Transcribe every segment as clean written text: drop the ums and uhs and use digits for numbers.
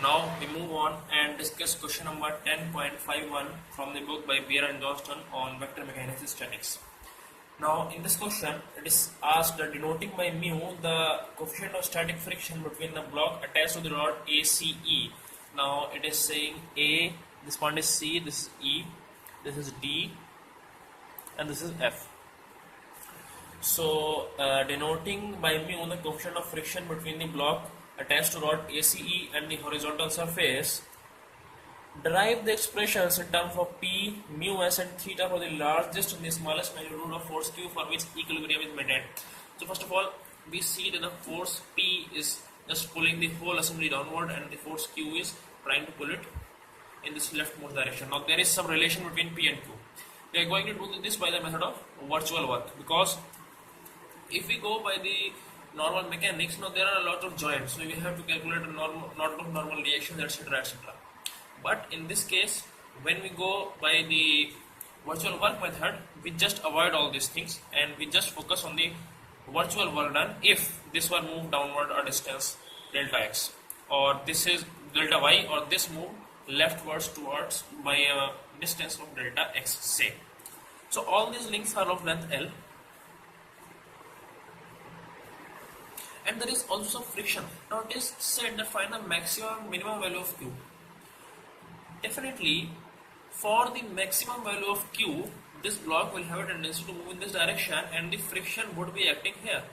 Now we move on and discuss question number 10.51 from the book by Beer and Johnston on vector mechanics statics. Now in this question it is asked that denoting by mu the coefficient of static friction between the block attached to the rod ACE. Now it is saying A, this point is C, this is E, this is D and this is F. So denoting by mu the coefficient of friction between the block attached to rod ACE and the horizontal surface, derive the expressions in terms of P, mu s and theta for the largest and the smallest magnitude of force Q for which equilibrium is maintained. So first of all, we see that the force P is just pulling the whole assembly downward and the force Q is trying to pull it in this leftmost direction. Now there is some relation between P and Q. We are going to do this by the method of virtual work, because if we go by the normal mechanics, now there are a lot of joints, so we have to calculate a lot of normal reactions, etc., etc. But in this case, when we go by the virtual work method, we just avoid all these things and we just focus on the virtual work done if this one moved downward a distance delta x, or this is delta y, or this move leftwards towards by a distance of delta x, say. So all these links are of length L. And there is also friction. Now it is said that find the maximum minimum value of Q. Definitely, for the maximum value of Q, this block will have a tendency to move in this direction and the friction would be acting here.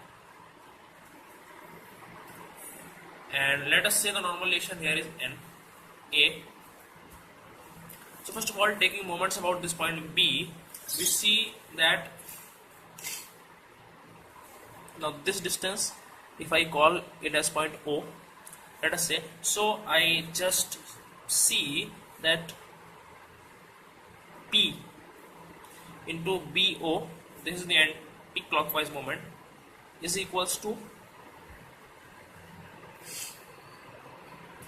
And let us say the normal relation here is N, A. So first of all, taking moments about this point B, we see that now this distance, if I call it as point O, let us say, so I just see that P into BO, this is the anti-clockwise moment, is equals to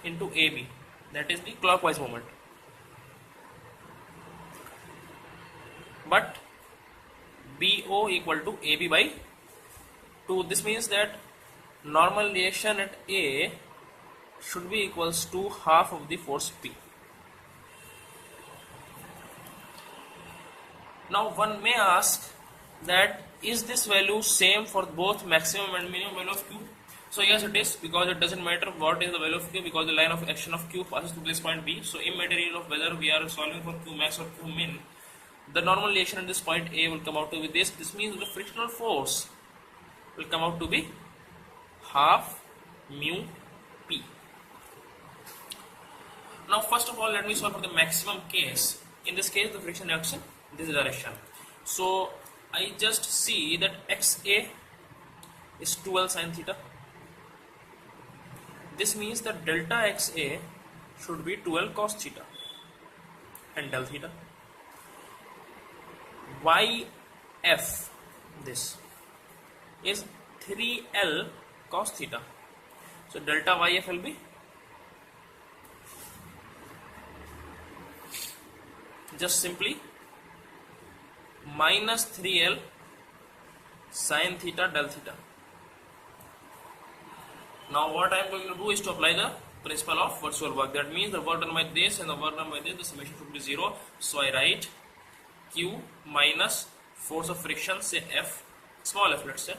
into AB, that is the clockwise moment. But BO equal to AB by 2. This means that normal reaction at A should be equals to half of the force P. Now one may ask that is this value same for both maximum and minimum value of Q? So yes, it is, because it doesn't matter what is the value of Q, because the line of action of Q passes through this point B. So immaterial of whether we are solving for Q max or Q min, the normal reaction at this point A will come out to be this. This means the frictional force will come out to be half mu P. Now first of all, let me solve for the maximum case. In this case, the friction acts in this direction. So I just see that XA is 2L sin theta. This means that delta XA should be 2L cos theta and del theta. YF, this is 3L cos theta. So delta YF will be just simply minus 3L sin theta del theta. Now what I am going to do is to apply the principle of virtual work. That means the work done by this and the work done by this, the summation should be 0. So I write Q minus force of friction, say F, small f, let's say,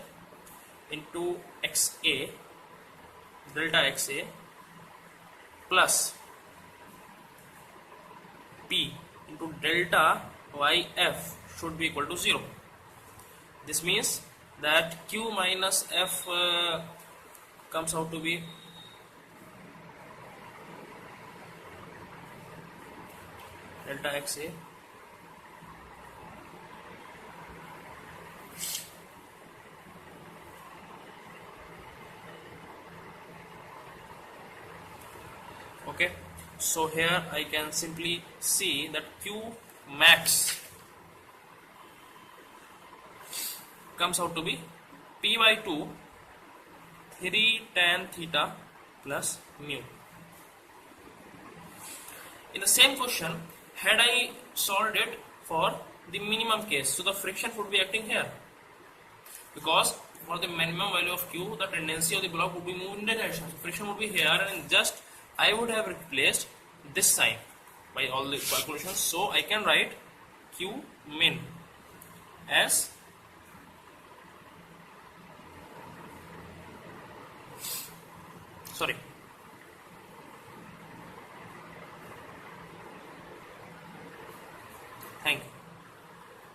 into XA, delta XA, plus P into delta YF should be equal to 0. This means that Q minus F comes out to be delta XA okay. So here I can simply see that Q max comes out to be P by 2 3 tan theta plus mu. In the same question, had I solved it for the minimum case, so the friction would be acting here, because for the minimum value of Q, the tendency of the block would be moved in that direction. So friction would be here, and just I would have replaced this sign by all the calculations. So I can write Q min as sorry